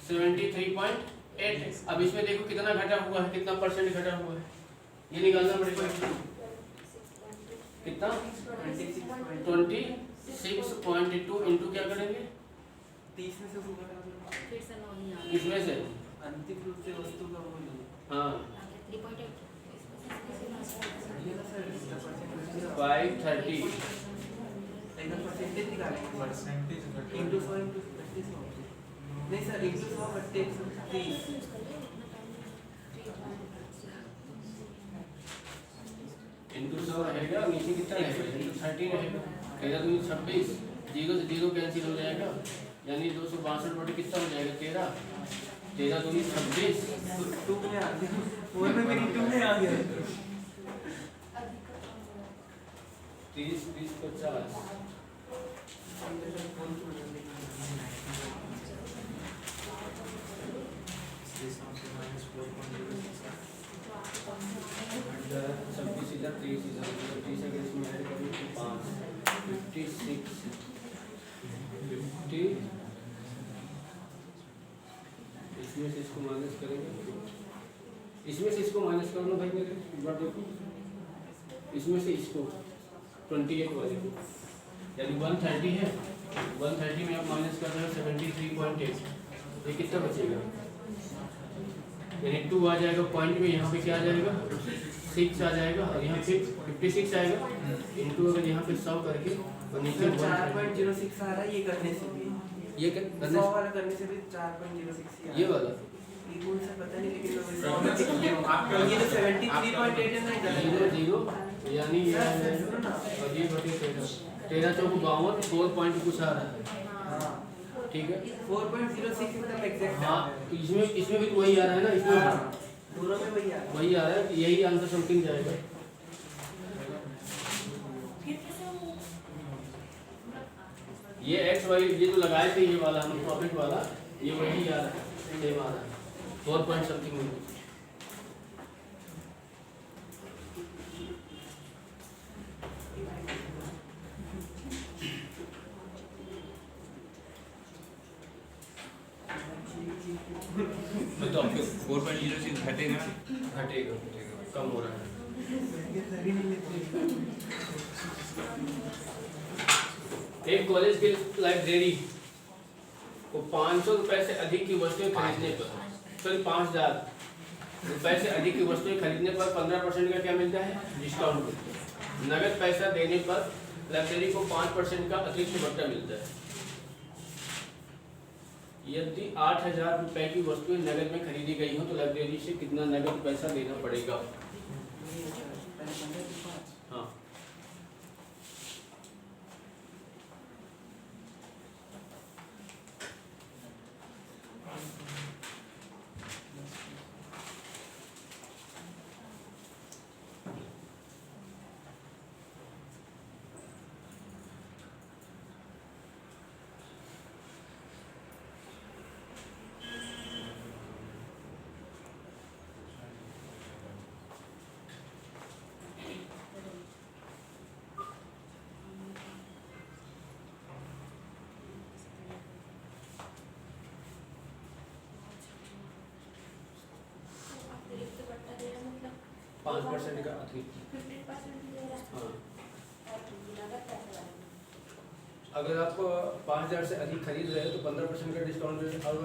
73.8। अब इसमें देखो कितना घटा हुआ है, कितना परसेंट घटा हुआ है, ये निकालना पड़ेगा। कितना? 26.2 इंटू क्या करेंगे? 30 में से ऊपर फिर से 9 नहीं आ इसमें से अंतिम रूप से वस्तु का मूल्य हाँ 3.8 ये ना सर इसका परसेंटेज 530। एकदम परसेंटेज निकालेंगे परसेंटेज घटेगा। इंटू 100 इंटू 30 नहीं सर इंटू 100 बट्टे 130 इंटू 100 रहेगा, नीचे कितना रहेगा? इंटू 30 रहेगा, 13 दूनी 26, 0 से 0 कैंसिल हो जाएगा, यानी 262 बटे कितना हो जाएगा? 13 दूनी 26। 2 में आ गया 4 में मेरी 2 में आ गया 30 20 50। छब्बीस इधर 30 इधर 30 अगर इसमें ऐड करें तो 5 56 50। इसमें से इसको माइनस करेंगे, इसमें से इसको माइनस करना भाई मेरे एक बार देखो, इसमें से इसको 28 वाले को, यानी 130 है, 130 में आप माइनस कर रहे हो 73.8, ये कितना बचेगा? यानी 2 आ जाएगा पॉइंट में, यहाँ पे क्या आ जाएगा? 6 आ जाएगा, और यहाँ पे 56 आएगा, इंटू अगर यहाँ पे 100 करके और नीचे 4.06 आ रहा है ये करने से भी, ये क्या 100 वाला करने से भी 4.06 ये वाला ये कौन सा पता नहीं, लेकिन ये तो 73.8 है ना 0 यानी ये है, और ये बटे 13 चौक 52, 4 पॉइंट कुछ आ रहा है, हाँ ठीक है। 4.06 एकदम एग्जैक्ट हाँ इसमें भी तो वही आ रहा है ना, इसमें दोनों में वही आ रहा है। वही आ रहा है, यही आंसर समथिंग जाएगा। ये एक्स वाई ये जो लगाए थे, ये वाला हम प्रॉफिट वाला, ये वही आ रहा है, सेम आ रहा है 4 पॉइंट समथिंग में। 4.06 घटेगा। घटेगा, कम हो रहा है। एक कॉलेज की लाइब्रेरी को 500 रुपए से अधिक की वस्तुएं खरीदने पर, सॉरी 5000 रुपए से अधिक की वस्तुएं खरीदने पर 15% का क्या मिलता है? डिस्काउंट मिलता है। नगद पैसा देने पर लाइब्रेरी को 5% का अतिरिक्त भत्ता मिलता है। यदि 8000 रुपए की वस्तुएं नगद में खरीदी गई हो तो लाइब्रेरी से कितना नगद पैसा देना पड़ेगा? हाँ, अतिरिक्त भत्ता दे रहा मतलब 5% का अतिरिक्त। 15% दे रहा है हाँ, और नगद पैसा वाला। अगर आप 5000 से अधिक खरीद रहे हो तो 15% का डिस्काउंट और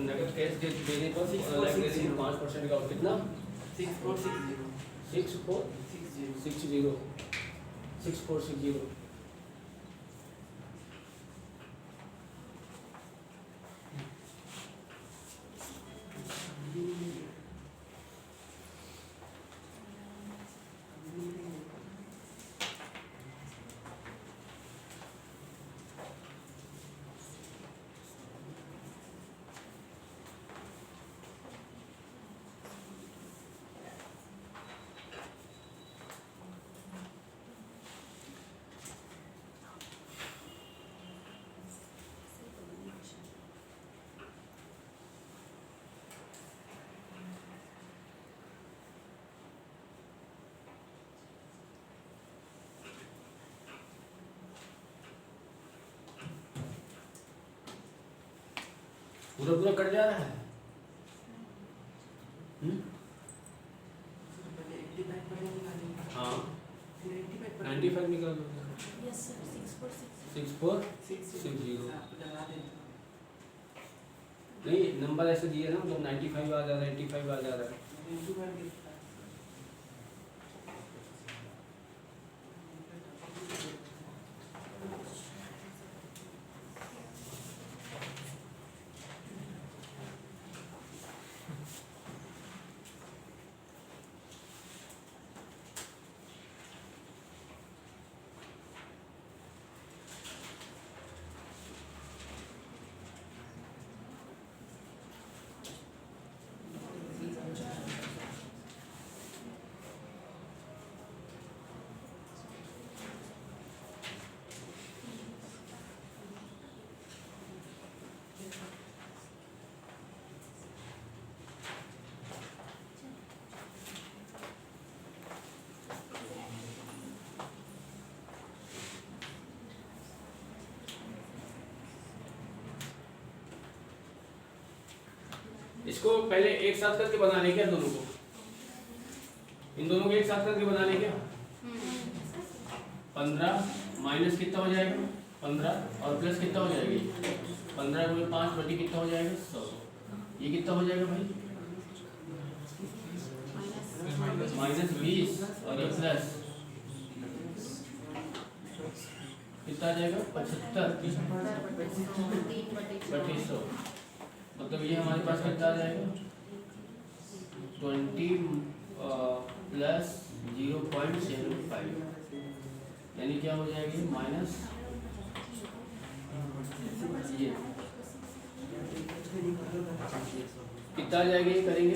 नगद कैश देने पर लाइब्रेरी में 5% का। और कितना? 6460। पूरा पूरा कट जा रहा है। हाँ, 95 निकाल दो। Yes sir 646 6460। नहीं, नंबर ऐसे दिए ना, मतलब 95 आ जा रहा है, 85 आ जा रहा है। इसको पहले एक साथ करके बना ले क्या दोनों को? इन दोनों को एक साथ करके बना ले क्या? 15 माइनस कितना हो जाएगा? 15 और प्लस कितना हो जाएगी? 15 में 5 बटी कितना हो जाएगा? 100। ये कितना हो जाएगा भाई? माइनस 20 और ये प्लस कितना आ जाएगा? 75 बटी 100। मतलब ये हमारे पास कितना आ जाएगा? 20 प्लस 0.75, यानी क्या हो जाएगी? माइनस ये कितना आ जाएगा? ये करेंगे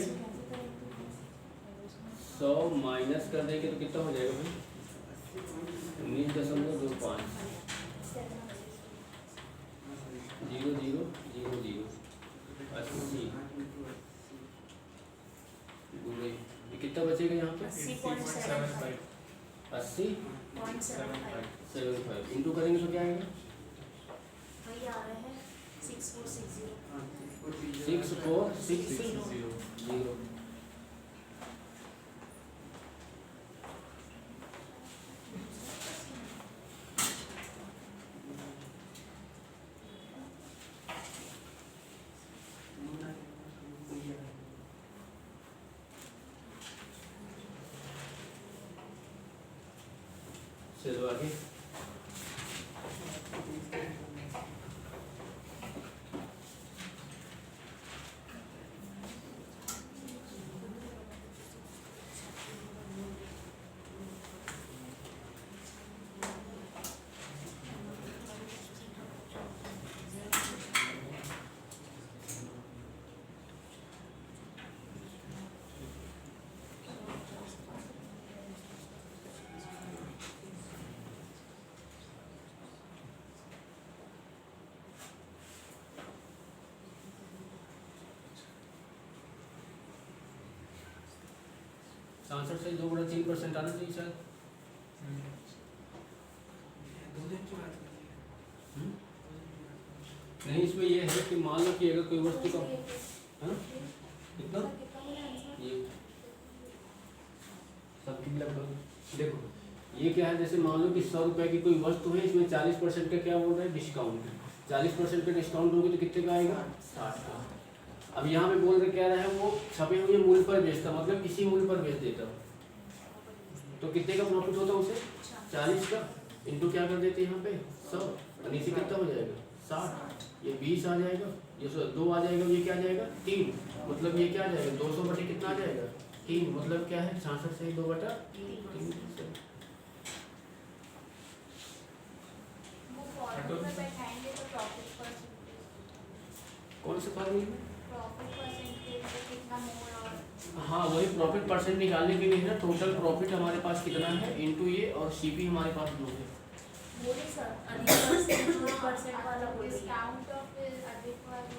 100 माइनस कर देंगे तो कितना हो जाएगा भाई? 19.25 0 0 0 0 80 गुणे ये कितना बचेगा यहाँ पे? 80.75 80.75 इंटू करेंगे तो क्या आएगा? वही आ रहा है 6460 6460 जीरो। चलो आगे। आंसर से 2/3% आना चाहिए शायद। नहीं, इसमें ये है कि मान लो कि अगर कोई वस्तु का हाँ? कितना ये सब ठीक लगभग देखो ये क्या है, जैसे मान लो कि 100 रुपए की कोई वस्तु है, इसमें 40% का क्या बोल रहा है डिस्काउंट। 40% का डिस्काउंट दोगे तो कितने का आएगा 60 का। अब यहाँ पे बोल रहे क्या रहा है वो छपे हुए मूल्य पर बेचता, मतलब इसी मूल्य पर बेच देता, तो कितने का प्रॉफिट होता है उसे 40 का इनटू क्या कर देते हैं यहाँ पे 100 और नीचे कितना हो जाएगा 60, ये 20 आ जाएगा, ये 2 आ जाएगा, ये क्या आ जाएगा 3, मतलब ये क्या आ जाएगा 200 बटे कितना आ जाएगा 3, मतलब क्या है 66 से 2/3। वो फॉर्मूला में बैठाएंगे तो प्रॉफिट परसेंटेज, कौन से फॉर्मूले में? प्रॉफिट परसेंटेज में कितना मोड़ और हाँ वही प्रॉफिट परसेंट निकालने के लिए है ना, टोटल प्रॉफिट हमारे पास कितना है इनटू ये और सीपी हमारे पास 2 है। बोले सर अधिक परसेंट वाला बोलिए। डिस्काउंट ऑफ अधिक वाली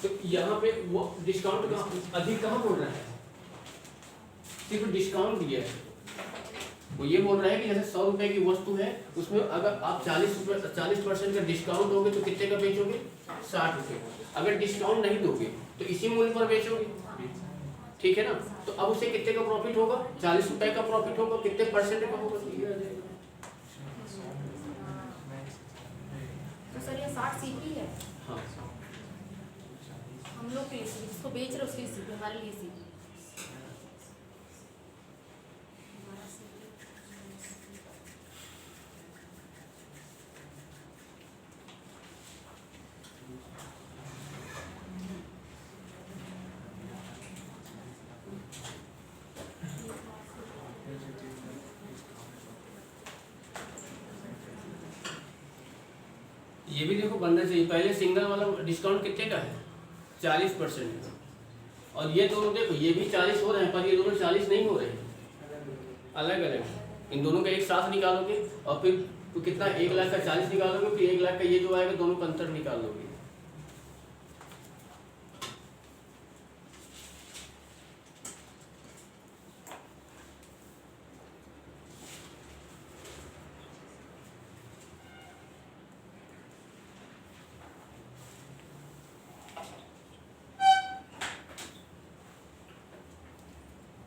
तो यहाँ पे वो डिस्काउंट का अधिक कहाँ बोल रहा है, सिर्फ डिस्काउंट दिया है। वो ये बोल रहा है कि जैसे 100 रुपए की वस्तु है उसमें अगर आप 40% का डिस्काउंट दोगे तो कितने का बेचोगे 60 रुपए। अगर डिस्काउंट नहीं दोगे तो इसी मूल्य पर बेचोगे, ठीक है ना। तो अब उसे कितने का प्रॉफिट होगा 40 रुपए का प्रॉफिट होगा, कितने परसेंट का होगा तो सर ये 60 सीपी है हाँ हम लोग के लिए, जिसको बेच रहे उसके लिए सीपी, हमारे लिए सीपी। ये भी देखो बनना चाहिए। पहले सिंगल वाला डिस्काउंट कितने का है 40% का, और ये दोनों देखो ये भी 40 हो रहे हैं पर ये दोनों 40 नहीं हो रहे हैं, अलग अलग। इन दोनों का एक साथ निकालोगे और फिर तो कितना 1 लाख का 40 निकालोगे, फिर 1 लाख का ये जो आएगा दोनों का अंतर निकाल लोगे।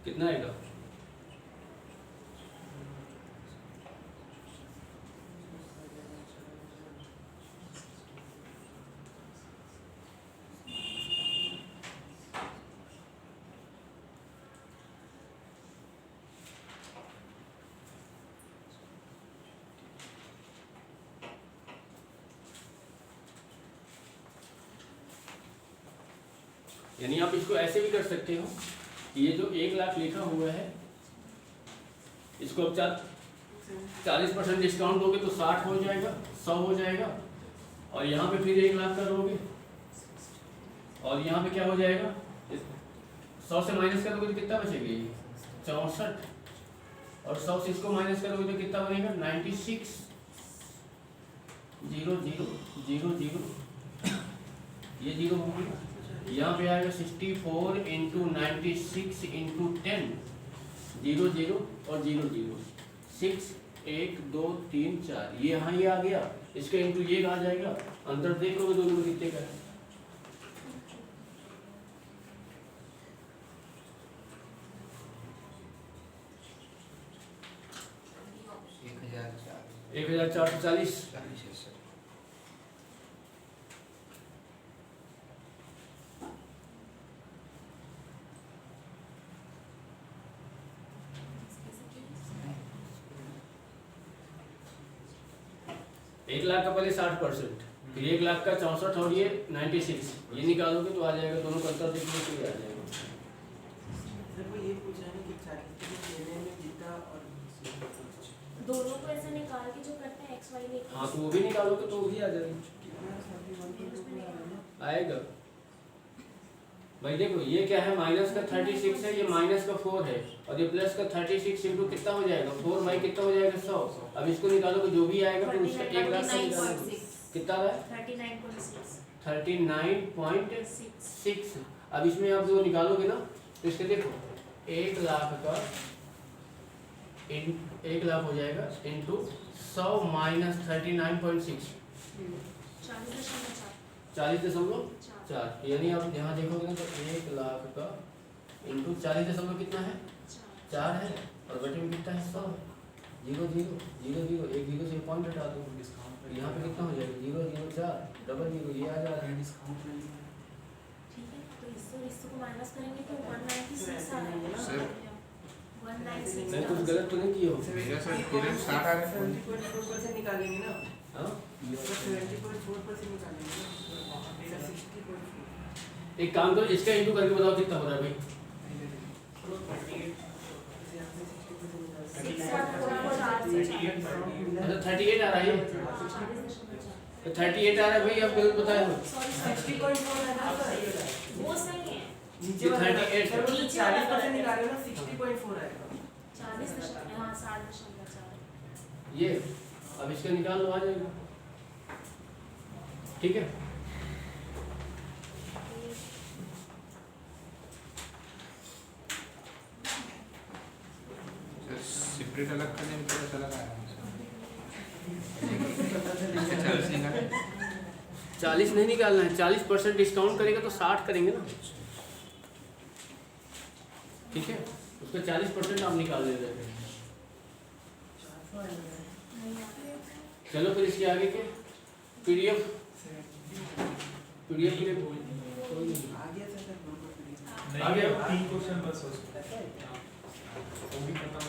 कितना आएगा यानी आप इसको ऐसे भी कर सकते हो, ये जो 1 लाख लिखा हुआ है इसको अब 40% डिस्काउंट दोगे तो 60 हो जाएगा, 100 हो जाएगा, और यहाँ पे फिर 1 लाख का दोगे और यहाँ पे क्या हो जाएगा 100 से माइनस करोगे तो कितना बचेगी 64, और 100 से इसको माइनस करोगे तो कितना बनेगा 96, 0 0 0 0, ये 0 हो गया। यहाँ पे आएगा 64 इंटू 96 इंटू 10, 0 0 और 0 0, 6 1 2 3 4, ये यहाँ ये आ गया, इसका इंटू ये आ जाएगा, अंदर देखोगे दोनों में कितने का है 1440। 40 है सर। एक लाख का पहले 60%, फिर 1 लाख का 64 और ये 96, ये निकालोगे तो आ जाएगा, दोनों का अंतर देखने के लिए आ जाएगा। सर वो ये पूछ रहा है कि 40 के देने में जीता और दोनों को ऐसे निकाल के जो करते हैं एक्स वाई लेके। हाँ तो वो भी निकालोगे तो वो भी आ जाएगा, कितना सभी 1.2 आ रहा है ना। आएगा। भाई देखो ये क्या है, माइनस का 36 है, ये माइनस का 4 है, और ये प्लस का 36 इंटू कितना हो जाएगा 4 बाई कितना हो जाएगा 100। अब इसको निकालोगे जो भी आएगा फिर उसका 1 लाख का निकालोगे, कितना है 39.6। 39.6। अब इसमें आप जो निकालोगे ना तो इसके देखो 1 लाख का 1 लाख हो जाएगा इंटू 100 माइनस 39.6, 40.4, यानी आप यहाँ देखोगे ना तो 1 लाख का इंटू 40 कितना है 4 है, और बटे में कितना है 100, 0 0 0 0, एक 0 से पॉइंट हटा दो, यहाँ पे कितना हो जाएगा 0 0 4 डबल 0, ये आ जा रहा है डिस्काउंट में ठीक है, तो इससे को माइनस करेंगे तो 196 आ जाएगा। सर, 196 मैं कुछ गलत तो नहीं किया हो? मेरा सर पूरे 60 आ रहे हैं। 70.4% निकालेंगे ना। हाँ? सर 70.4% निकालेंगे ना। सर 60.4। एक काम करो, इसका इंटू करके बताओ कितना हो रहा है भाई। जैसे आपने 60% निकाला। 6 अच्छा 38 आ रहा है ये, तो 38 आ रहा है भाई, आप गलत बताए हो। 60.4 है ना सर। वो सही है। नीचे वाला 38 सर वो 40% निकाले ना 60.4 आएगा। 40 हाँ 60.4। ये अब इसका निकाल लो, आ जाएगा। ठीक है, सर सेपरेट अलग करने में थोड़ा सा लगा है। 40 निकाले। 40 नहीं निकालना है, 40% डिस्काउंट करेगा तो 60 करेंगे ना, ठीक है, उसका 40% आप निकाल लेते हैं। चलो फिर इसके आगे के पीडीएफ के लिए कोई नहीं। आ गया सर आ गया? 3 क्वेश्चन बस हो ऐसा है क्या? वो भी खत्म